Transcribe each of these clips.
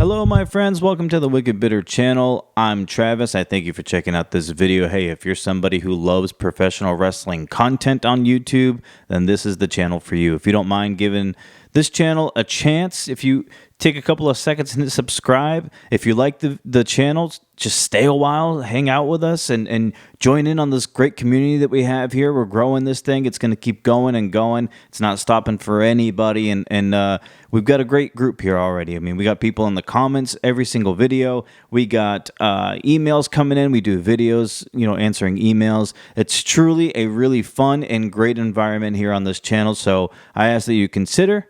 Hello, my friends. Welcome to the Wicked Bitter channel. I'm Travis. I thank you for checking out this video. Hey, if you're somebody who loves professional wrestling content on YouTube, then this is the channel for you. If you don't mind giving this channel a chance, if you take a couple of seconds and subscribe, if you like the channel, just stay a while, hang out with us, and join in on this great community that we have here. We're growing this thing. It's going to keep going and going. It's not stopping for anybody, and we've got a great group here already. I mean, we got people in the comments every single video. We got emails coming in. We do videos, answering emails. It's truly a really fun and great environment here on this channel, so I ask that you consider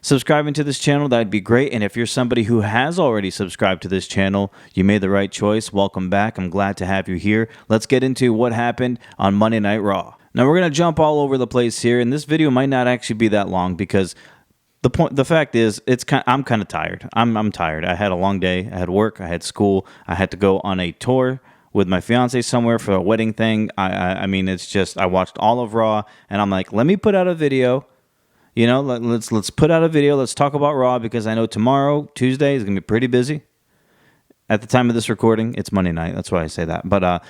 subscribing to this channel. That'd be great. And if you're somebody who has already subscribed to this channel, you made the right choice. Welcome back. I'm glad to have you here. Let's get into what happened on Monday Night Raw. Now, we're going to jump all over the place here, and this video might not actually be that long because the fact is, I'm kind of tired. I'm tired. I had a long day. I had work. I had school. I had to go on a tour with my fiance somewhere for a wedding thing. I mean, it's just, I watched all of Raw, and I'm like, let me put out a video. Let's put out a video. Let's talk about Raw because I know tomorrow, Tuesday, is going to be pretty busy. At the time of this recording, it's Monday night. That's why I say that. But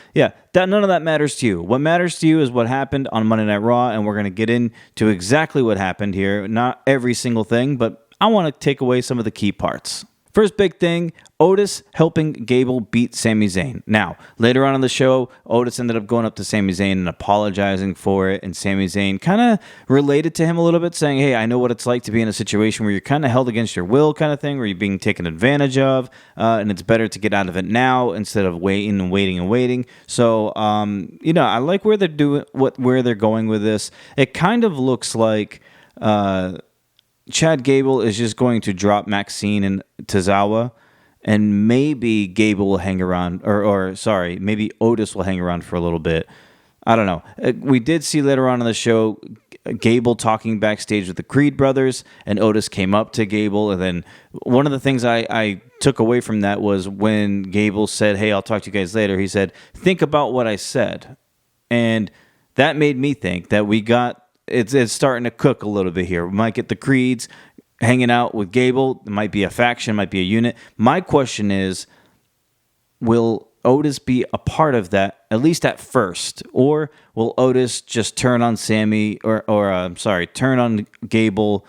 none of that matters to you. What matters to you is what happened on Monday Night Raw, and we're going to get into exactly what happened here. Not every single thing, but I want to take away some of the key parts. First big thing, Otis helping Gable beat Sami Zayn. Now, later on in the show, Otis ended up going up to Sami Zayn and apologizing for it, and Sami Zayn kind of related to him a little bit, saying, hey, I know what it's like to be in a situation where you're kind of held against your will kind of thing, where you're being taken advantage of, and it's better to get out of it now instead of waiting and waiting and waiting. So, I like where they're going with this. It kind of looks like Chad Gable is just going to drop Maxine and Tozawa, and maybe Gable will hang around, maybe Otis will hang around for a little bit. I don't know. We did see later on in the show Gable talking backstage with the Creed brothers, and Otis came up to Gable, and then one of the things I took away from that was when Gable said, hey, I'll talk to you guys later, he said, think about what I said. And that made me think that it's starting to cook a little bit here. We might get the Creeds hanging out with Gable. It might be a faction, might be a unit. My question is, will Otis be a part of that, at least at first? Or will Otis just turn on Sammy, turn on Gable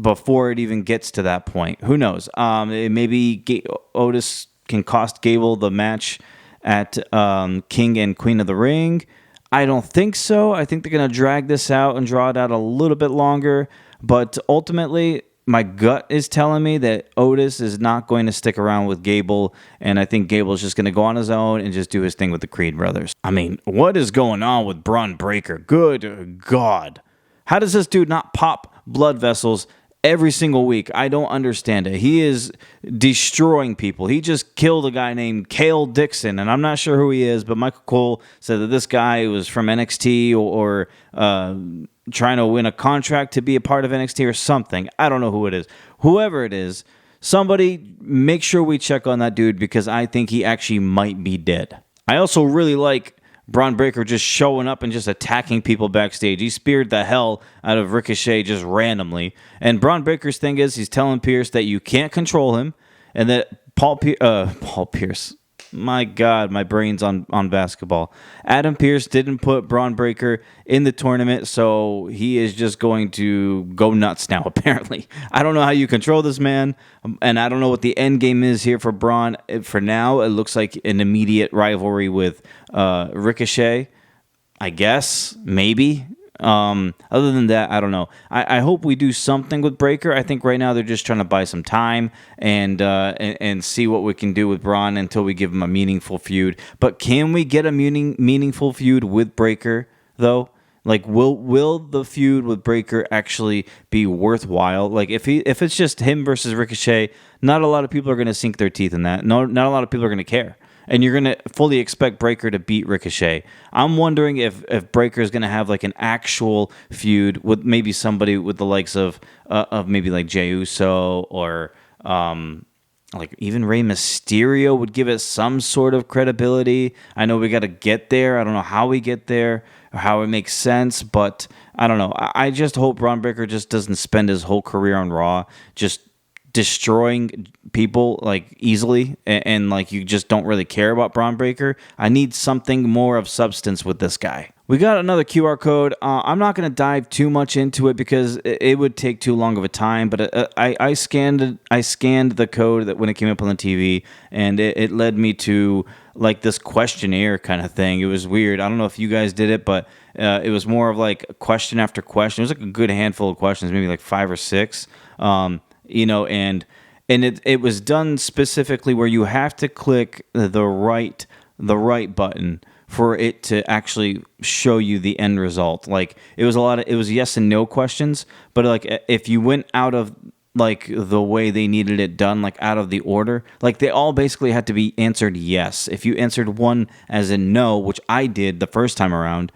before it even gets to that point? Who knows? Maybe Otis can cost Gable the match at King and Queen of the Ring. I don't think so. I think they're going to drag this out and draw it out a little bit longer. But ultimately, my gut is telling me that Otis is not going to stick around with Gable. And I think Gable's just going to go on his own and just do his thing with the Creed brothers. I mean, what is going on with Braun Breaker? Good God. How does this dude not pop blood vessels every single week? I don't understand it. He is destroying people. He just killed a guy named Cale Dixon, and I'm not sure who he is, but Michael Cole said that this guy was from NXT or trying to win a contract to be a part of NXT or something. I don't know who it is. Whoever it is, somebody make sure we check on that dude because I think he actually might be dead. I also really like Braun Breaker just showing up and just attacking people backstage. He speared the hell out of Ricochet just randomly. And Braun Breaker's thing is he's telling Pierce that you can't control him and that Paul Pierce. My God, my brain's on basketball. Adam Pearce didn't put Braun Breaker in the tournament, so he is just going to go nuts now, apparently. I don't know how you control this man, and I don't know what the end game is here for Braun. For now, it looks like an immediate rivalry with Ricochet, I guess, maybe. Other than that, I don't know. I hope we do something with Breaker. I think right now they're just trying to buy some time and see what we can do with Braun until we give him a meaningful feud. But can we get a meaningful feud with Breaker though? Like, will the feud with Breaker actually be worthwhile? Like, if it's just him versus Ricochet, not a lot of people are going to sink their teeth in that. No, not a lot of people are going to care. And you're going to fully expect Breaker to beat Ricochet. I'm wondering if Breaker is going to have like an actual feud with maybe somebody with the likes of maybe like Jey Uso or like even Rey Mysterio would give it some sort of credibility. I know we got to get there. I don't know how we get there or how it makes sense, but I don't know. I just hope Braun Breaker just doesn't spend his whole career on Raw just destroying people like easily, and like you just don't really care about Braun Breaker. I need something more of substance with this guy. We got another QR code. I'm not going to dive too much into it because it would take too long of a time. But I scanned the code that when it came up on the TV, and it led me to like this questionnaire kind of thing. It was weird. I don't know if you guys did it, but it was more of like question after question. It was like a good handful of questions, maybe like 5 or 6. And it was done specifically where you have to click the right button for it to actually show you the end result. Like it was yes and no questions, but like if you went out of like the way they needed it done, like out of the order, like they all basically had to be answered yes. If you answered one as in no, which I did the first time around,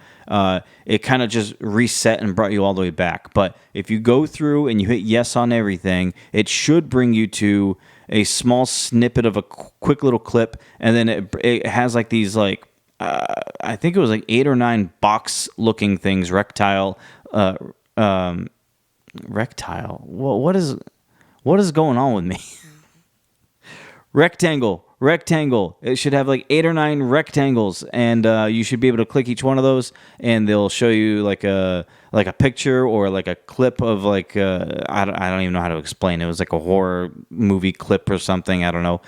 it kind of just reset and brought you all the way back. But if you go through and you hit yes on everything, it should bring you to a small snippet of a quick little clip, and then it has like these like I think it was like 8 or 9 box looking things, rectile. Rectile. What is going on with me? Rectangle. It should have like 8 or 9 rectangles, and you should be able to click each one of those, and they'll show you like a picture or like a clip of like I don't even know how to explain it. It was like a horror movie clip or something. I don't know.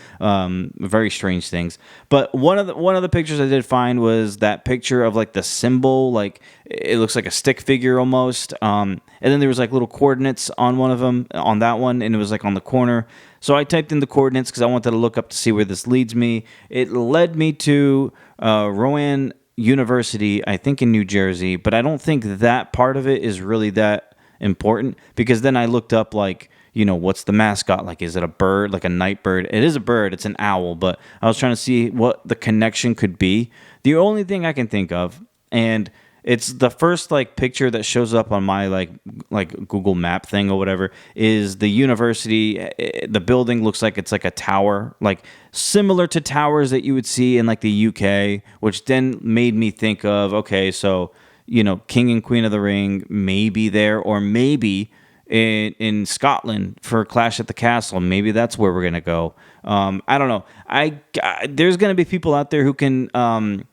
Very strange things. But one of the pictures I did find was that picture of like the symbol, like it looks like a stick figure almost. And then there was like little coordinates on one of them, on that one, and it was like on the corner. So I typed in the coordinates because I wanted to look up to see where this leads me. It led me to Rowan University, I think in New Jersey, but I don't think that part of it is really that important, because then I looked up like, what's the mascot? Like, is it a bird, like a night bird? It is a bird. It's an owl, but I was trying to see what the connection could be. The only thing I can think of, and it's the first like picture that shows up on my like Google Map thing or whatever, is the university. The building looks like it's like a tower, like similar to towers that you would see in like the UK, which then made me think of, okay, so King and Queen of the Ring may be there, or maybe in Scotland for Clash at the Castle. Maybe that's where we're gonna go. I don't know. There's gonna be people out there who can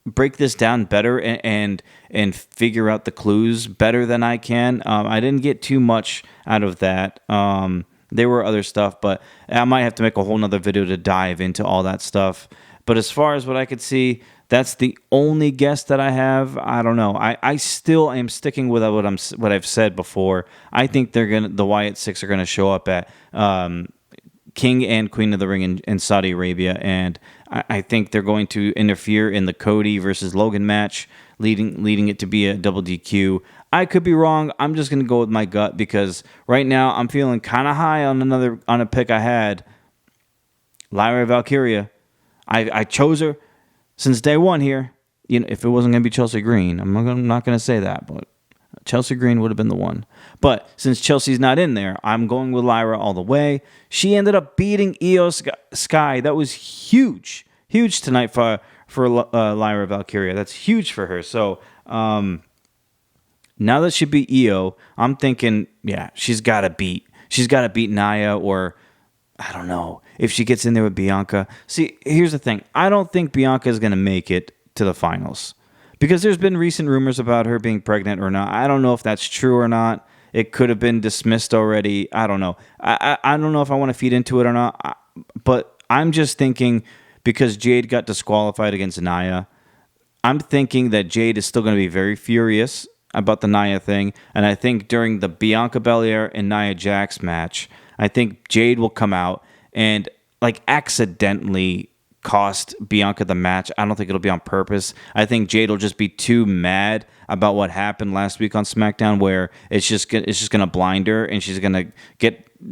break this down better and figure out the clues better than I can. I didn't get too much out of that. There were other stuff, but I might have to make a whole nother video to dive into all that stuff. But as far as what I could see, that's the only guess that I have. I don't know. I still am sticking with what I've said before. I think the Wyatt Six are gonna show up at King and Queen of the Ring in Saudi Arabia, and I think they're going to interfere in the Cody versus Logan match, leading it to be a double DQ. I could be wrong. I'm just going to go with my gut, because right now I'm feeling kind of high on a pick I had. Lyra Valkyria. I chose her since day one here. If it wasn't going to be Chelsea Green, I'm not going to say that, but Chelsea Green would have been the one. But since Chelsea's not in there, I'm going with Lyra all the way. She ended up beating Io Sky. That was huge. Huge tonight for Lyra Valkyria. That's huge for her. So now that she beat Io, I'm thinking, yeah, she's got to beat Nia, or I don't know, if she gets in there with Bianca. See, here's the thing. I don't think Bianca is going to make it to the finals, because there's been recent rumors about her being pregnant or not. I don't know if that's true or not. It could have been dismissed already. I don't know. I don't know if I want to feed into it or not. But I'm just thinking, because Jade got disqualified against Nia, I'm thinking that Jade is still going to be very furious about the Nia thing. And I think during the Bianca Belair and Nia Jax match, I think Jade will come out and like accidentally cost Bianca the match. I don't think it'll be on purpose. I think Jade will just be too mad about what happened last week on SmackDown, where it's just gonna blind her, and she's gonna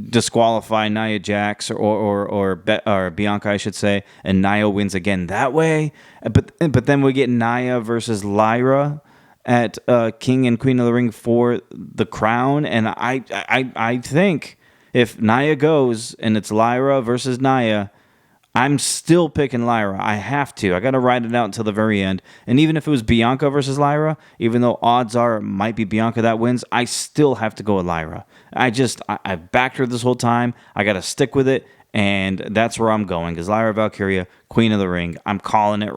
disqualify Nia Jax or Bianca, I should say, and Nia wins again that way. But then we get Nia versus Lyra at King and Queen of the Ring for the crown, and I think if Nia goes and it's Lyra versus Nia, I'm still picking Lyra. I have to. I got to ride it out until the very end. And even if it was Bianca versus Lyra, even though odds are it might be Bianca that wins, I still have to go with Lyra. I've backed her this whole time. I got to stick with it. And that's where I'm going. Because Lyra Valkyria, Queen of the Ring. I'm calling it.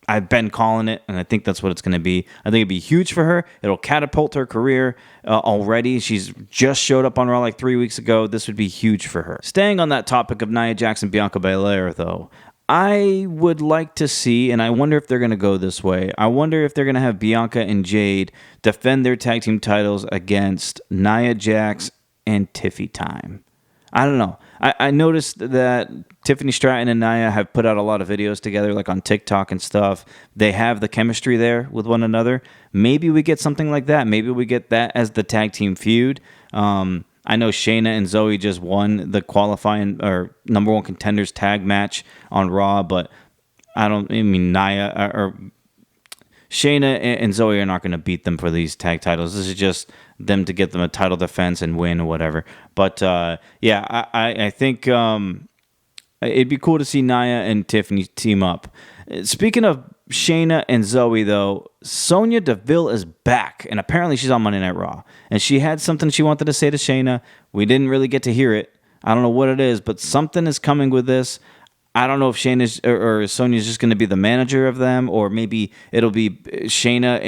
I've been calling it, and I think that's what it's going to be. I think it'd be huge for her. It'll catapult her career already. She's just showed up on Raw like 3 weeks ago. This would be huge for her. Staying on that topic of Nia Jax and Bianca Belair, though, I would like to see, and I wonder if they're going to go this way, I wonder if they're going to have Bianca and Jade defend their tag team titles against Nia Jax and Tiffy Time. I don't know. I noticed that Tiffany Stratton and Nia have put out a lot of videos together, like on TikTok and stuff. They have the chemistry there with one another. Maybe we get something like that. Maybe we get that as the tag team feud. I know Shayna and Zoe just won the qualifying or number one contenders tag match on Raw, but I mean Nia or Shayna and Zoe are not going to beat them for these tag titles. This is just them to get them a title defense and win or whatever. But yeah, I think it'd be cool to see Nia and Tiffany team up. Speaking of Shayna and Zoe, though, Sonya Deville is back, and apparently she's on Monday Night Raw. And she had something she wanted to say to Shayna. We didn't really get to hear it. I don't know what it is, but something is coming with this. I don't know if Shayna's or Sonya's just going to be the manager of them, or maybe it'll be Shayna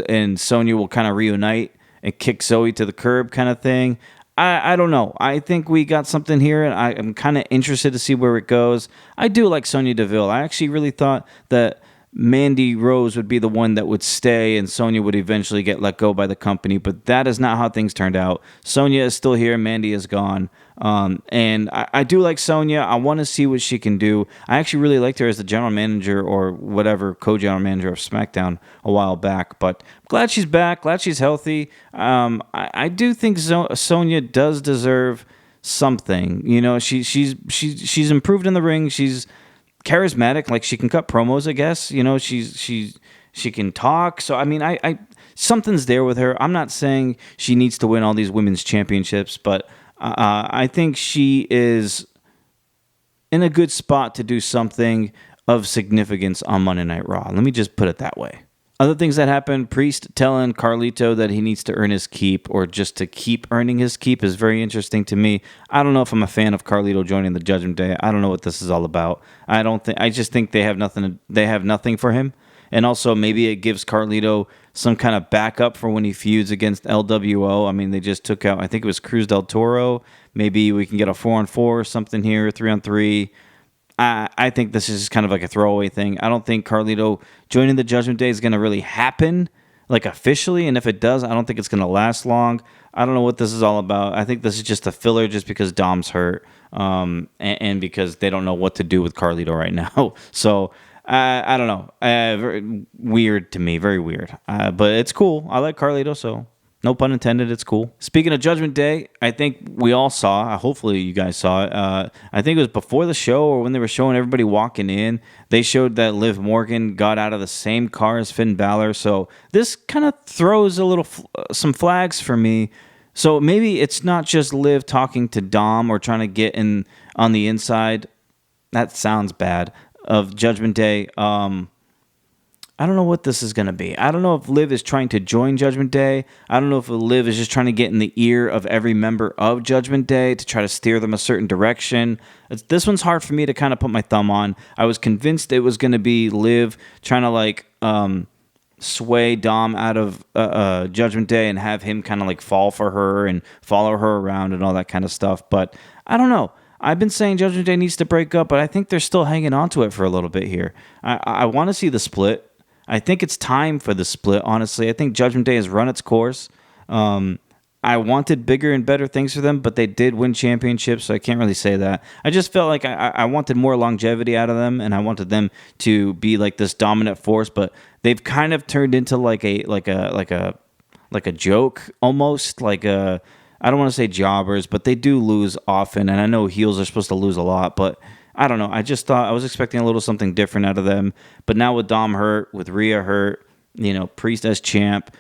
and Sonya will kind of reunite and kick Zoe to the curb kind of thing. I don't know. I think we got something here, and I'm kind of interested to see where it goes. I do like Sonya Deville. I actually really thought that Mandy Rose would be the one that would stay and Sonya would eventually get let go by the company, but that is not how things turned out. Sonya is still here, Mandy is gone. And I do like Sonya. I want to see what she can do. I actually really liked her as the general manager or whatever, co-general manager of SmackDown a while back, but I'm glad she's back, glad she's healthy. I do think Sonya does deserve something. You know, she's improved in the ring. She's charismatic, like she can cut promos, I guess. You know, she can talk. So I mean, I something's there with her. I'm not saying she needs to win all these women's championships, but I think she is in a good spot to do something of significance on Monday Night Raw. Let me just put it that way. Other things that happened, Priest telling Carlito that he needs to earn his keep or just to keep earning his keep is very interesting to me. I don't know if I'm a fan of Carlito joining the Judgment Day. I don't know what this is all about. I just think they have nothing for him. And also maybe it gives Carlito some kind of backup for when he feuds against LWO. I mean, they just took out, I think it was Cruz del Toro. Maybe we can get a 4-on-4 or something here, 3-on-3. I think this is just kind of like a throwaway thing. I don't think Carlito joining the Judgment Day is going to really happen, like officially. And if it does, I don't think it's going to last long. I don't know what this is all about. I think this is just a filler just because Dom's hurt and because they don't know what to do with Carlito right now. So I don't know. Very weird to me. Very weird. But it's cool. I like Carlito, so no pun intended, it's cool. Speaking of Judgment Day, I think we all saw, hopefully you guys saw it, I think it was before the show or when they were showing everybody walking in, they showed that Liv Morgan got out of the same car as Finn Balor, so this kind of throws a little, some flags for me. So maybe it's not just Liv talking to Dom or trying to get in on the inside, that sounds bad, of Judgment Day. I don't know what this is going to be. I don't know if Liv is trying to join Judgment Day. I don't know if Liv is just trying to get in the ear of every member of Judgment Day to try to steer them a certain direction. This one's hard for me to kind of put my thumb on. I was convinced it was going to be Liv trying to like sway Dom out of Judgment Day and have him kind of like fall for her and follow her around and all that kind of stuff. But I don't know. I've been saying Judgment Day needs to break up, but I think they're still hanging on to it for a little bit here. I want to see the split. I think it's time for the split, honestly. I think Judgment Day has run its course. I wanted bigger and better things for them, but they did win championships, so I can't really say that. I just felt like I wanted more longevity out of them, and I wanted them to be like this dominant force, but they've kind of turned into like a joke almost, like a, I don't want to say jobbers, but they do lose often, and I know heels are supposed to lose a lot, but I don't know. I just thought I was expecting a little something different out of them. But now with Dom hurt, with Rhea hurt, you know, Priest as champ,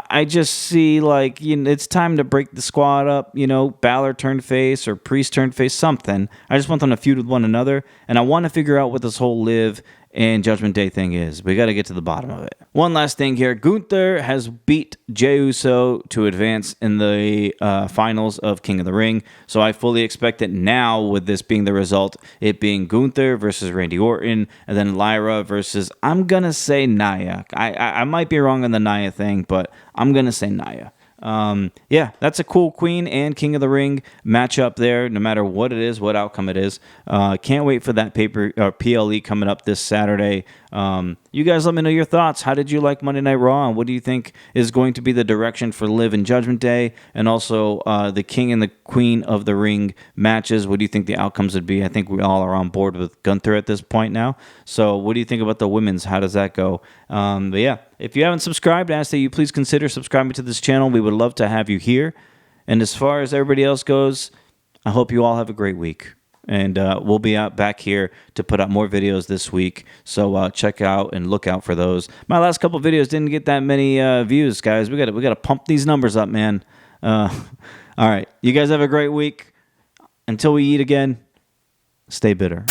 I just see like it's time to break the squad up. Balor turned face or Priest turned face, something. I just want them to feud with one another, and I want to figure out what this whole Liv and Judgment Day thing is. We got to get to the bottom of it. One last thing here. Gunther has beat Jey Uso to advance in the finals of King of the Ring. So I fully expect it now, with this being the result, it being Gunther versus Randy Orton, and then Lyra versus, I'm going to say Nia. I might be wrong on the Nia thing, but I'm going to say Nia. Yeah, that's a cool Queen and King of the Ring matchup there, no matter what it is, what outcome it is. Can't wait for that PLE coming up this Saturday. You guys let me know your thoughts. How did you like Monday Night Raw, and what do you think is going to be the direction for Liv and Judgment Day, and also the King and the Queen of the Ring matches? What do you think the outcomes would be? I think we all are on board with Gunther at this point now. So what do you think about the women's? How does that go? But yeah, if you haven't subscribed, I ask that you please consider subscribing to this channel. We would love to have you here. And as far as everybody else goes, I hope you all have a great week. And we'll be back here to put out more videos this week. So check out and look out for those. My last couple videos didn't get that many views, guys. We gotta pump these numbers up, man. All right. You guys have a great week. Until we eat again, stay bitter.